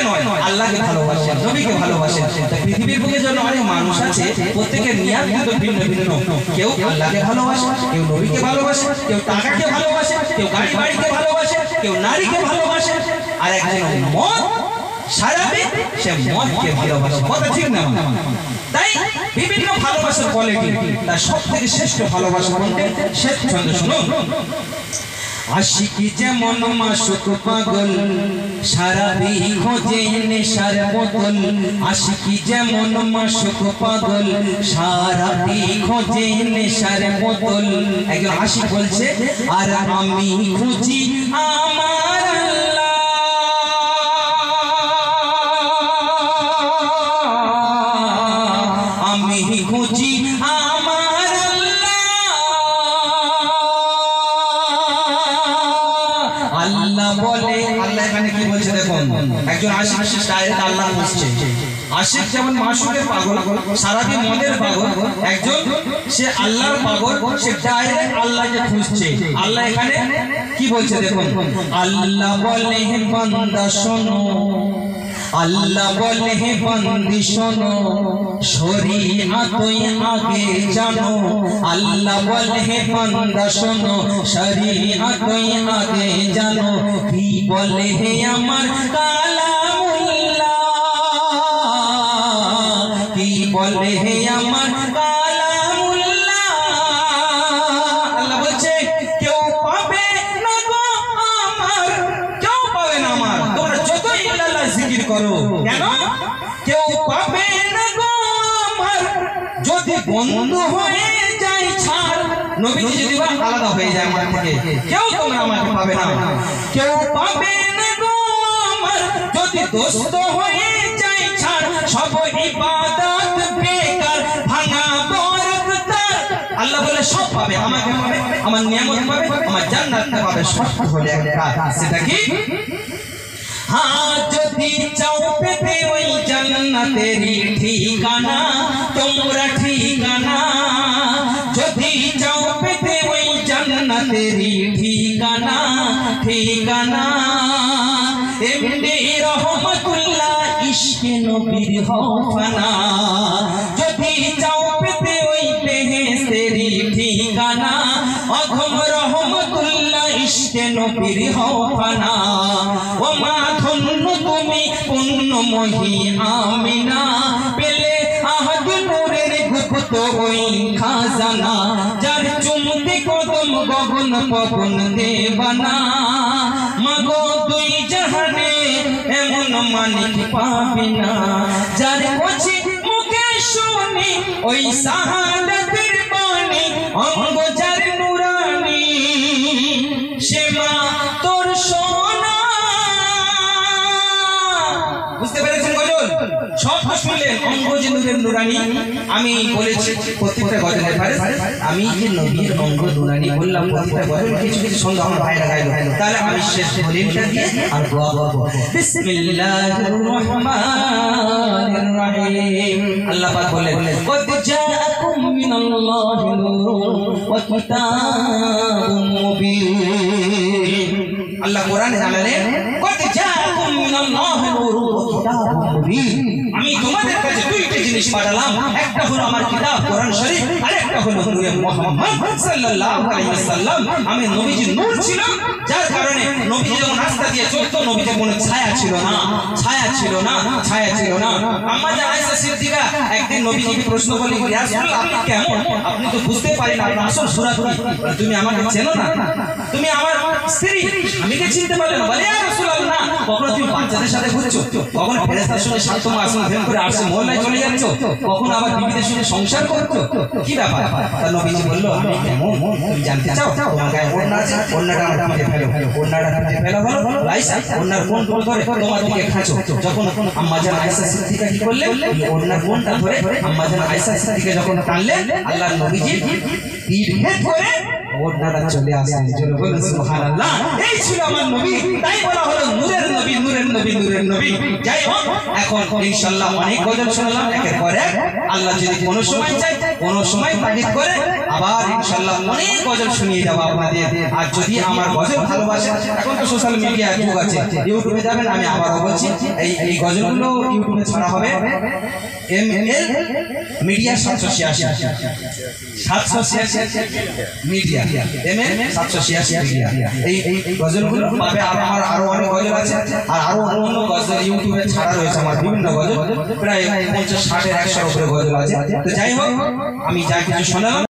নয়, আল্লাহকে ভালোবাসেন, নবীকে ভালোবাসেন। পৃথিবীর বুকে যেন অনেক মানুষ আছে, প্রত্যেকের নিয়ত কিন্তু ভিন্ন ভিন্ন। কেউ আল্লাহকে ভালোবাসে, কেউ নবীকে ভালোবাসে, কেউ টাকাকে ভালোবাসে, কেউ গাড়ি বাড়িকে ভালোবাসে, কেউ নারীকে ভালোবাসে, আর একজন মদ সারাবে, সে মদকে ভালোবাসে। কথা ঠিক না? তাই বিভিন্ন ভালোবাসার কোয়ালিটি, তার সব থেকে শ্রেষ্ঠ ভালোবাসা কোনটা? শেষ ছন্দ শুনুন। আশিকি যেমন মাসুক পাগল, সারাবি খোঁজে নেশার বোতল। আশিকি যেমন মাসুক পাগল, সারাবি খোঁজে নেশার বোতল। একজন আশিক বলছে, আর আমি খুঁজি আমার আল্লাহ, আমি খুঁজি আমার আল্লাহ বলে। আল্লাহ এখানে কি বলছে দেখুন, একজন আশিক সে ডাইরেক্ট আল্লাহ বুঝছে। আশিক যেমন মাসুকের পাগল, সারাদিন মদের পাগল, একজন সে আল্লাহর পাগল, সে ডাইরেক্ট আল্লাহকে খুঁজছে। আল্লাহ এখানে কি বলছে দেখুন, আল্লাহ বলে হে বান্দা শোনো, আল্লাহ বলে হে বান্দি শোনো, শরীআতই আগে জানো। আল্লাহ বলে হে বান্দা শোনো, শরীআতই আগে জানো। কি বলে হে আমার কালামুল্লাহ, কি বলে হে আমার কালামুল্লাহ। আল্লাহ বলছে কেউ পাবে না গো আমার, কেউ পাবে না আমার, তোমরা যতই আল্লাহ জিকির করো কেন, কেউ পাবে না গো আমার, যদি বন্ধু হয়ে যায় ছাড়। নবীজি যদি আলাদা হয়ে যায় আমার থেকে, কেউ তোমরা আমাকে পাবে না। কেউ পাবে না গো আমার, যদি দোস্ত হয়ে যায় ছাড়। সব ইবাদত বেকার, ভাঙা বরকতার। আল্লাহ বলে সব পাবে, আমাকে পাবে, আমার নিয়ামত পাবে, আমার জান্নাত পাবে, শর্ত হলে একটা, সেটা কি? हाँ যদি চাও পেতে ওই জান্নাতেরই ঠিকানা, তোমরা ঠিকানা। যদি চাও পেতে ওই জান্নাতেরই ঠিকানা, ঠিকানা। এমনি রহমতুল্লাহ ইশকে নবীর হওয়ানা। যদি চাও পেতে ওই বেহেশতেরই ঠিকানা, অঘম রহমতুল্লাহ ইশকে নবীর হওয়ানা। ও মা ধন্য তুমি পুণ্যময়ী আমিনা, পেলে আহাদ নূরের গুপ্ত ওই খাজানা। যার চুমতে কদম গগন পবন দেবানা, মাগো দুই জাহানে এমন মানিক পাবি না। যার কছি মুখে শুনি ওই শাহাদাতের বাণী, অঙ্গ যার নুরানি, সে মা তোর সোনা। বুঝতে পেরেছেন গজল? সব শুনলেন, অঙ্গ যে নূরের নুরানি। আমি বলেছি প্রত্যেকটা গজলের পারে আমি যে নবীর অঙ্গ নুরানি বললাম, প্রত্যেকটা গজল কিছু কিছু ছন্দ আমার ভাইরা গাইলো। তাহলে আমি শেষ ভলিউমটা দিয়ে আর দোয়া করব। বিসমিল্লাহির রহমানির রহিম। আল্লাহ পাক বলেন, কদ জাআকুম মিনাল্লাহি নূরুন ওয়া কিতাবুম মুবিন। আল্লাহ কোরআনে জানালেন, কদ জাআকুম মিনাল্লাহি নূরুন ওয়া কিতাবুম মুবিন। আমি তোমাদের কাছে দুইটা জিনিস পাঠালাম, একটা হলো আমার কিতাব কোরআন শরীফ, আর একটা হলো নূরে মুহাম্মদ সাল্লাল্লাহু আলাইহি ওয়াসাল্লাম। আমি নবীজি নূর ছিল, যার কারণে নবীজি যখন রাস্তা দিয়ে চলতো, নবীজির কোনো ছায়া ছিল না, ছায়া ছিল না, ছায়া ছিল না। আম্মা জান আয়েশা সিদ্দিকা একদিন নবীজিকে প্রশ্ন করলেন, ইয়া রাসূলুল্লাহ আপনি কেমন? আপনি তো বুঝতে পারি না আপনার আসল সূরা কি। তুমি আমাকে চেনো না, তুমি আমার স্ত্রী, আমিকে চিনতে পারলে না। বলে ইয়া রাসূলুল্লাহ, কখনো তুমি বাচ্চাদের সাথে ঘুরছো, কখনো ফেরেশতার সঙ্গে সাতম আসমান ভেদ করে আসছে মহল্লায় চলে যাচ্ছ, কখনো আবার বিবিদের সঙ্গে সংসার করছো, কি ব্যাপার? তার নবীজি বলল, আমি কেমন তুমি জানতে চাও? তোমার গায়ে ওড়না আছে, ওড়নাটা আমার পিঠে ফেলো, ওড়নাটা পিঠে ফেলা হলো, আয়েশা ওড়নার কোন ধরে তোমার দিকে খাঁচো। যখন আম্মা জান আয়েশা সিদ্দিকা কি করলেন, ওড়নার কোনটা ধরে আম্মা জান আয়েশা সিদ্দিকা যখন টানলেন, আল্লাহর নবীজি পিঠ ভেদ করে ওড়নাটা চলে আসে। জোরে বলুন সুবহানাল্লাহ। এই ছিল আমার নবী, তাই বলা হলো নূরের নবী, নূরের নবী, নূরের নবী। যাই হোক, এখন ইনশাআল্লাহ অনেক গজল শুনলাম একের পর এক। আল্লাহ যদি কোনো সময় চাই, কোনো সময় তাগিদ করে আবার ইনশাআল্লাহ অনেক গজল শুনিয়ে যাবো আপনাদের। আর যদি আমার গজল ভালোবাসেন, এখন তো সোশ্যাল মিডিয়া যুগ আছে, ইউটিউবে যাবেন, আমি আবারও বলছি এই গজলগুলো ইউটিউবে ছাড়া হবে ML media 786 media ML 786 media. এই গজলগুলো পাবে। আমার আরো অনেক গজল আছে, আর আরো অন্য গজল ইউটিউবে ছাড়া রয়েছে আমার বিভিন্ন গজল, প্রায় 50 60 100 উপরে গজল আছে। তো যাই হোক, আমি যা কিছু শোনালাম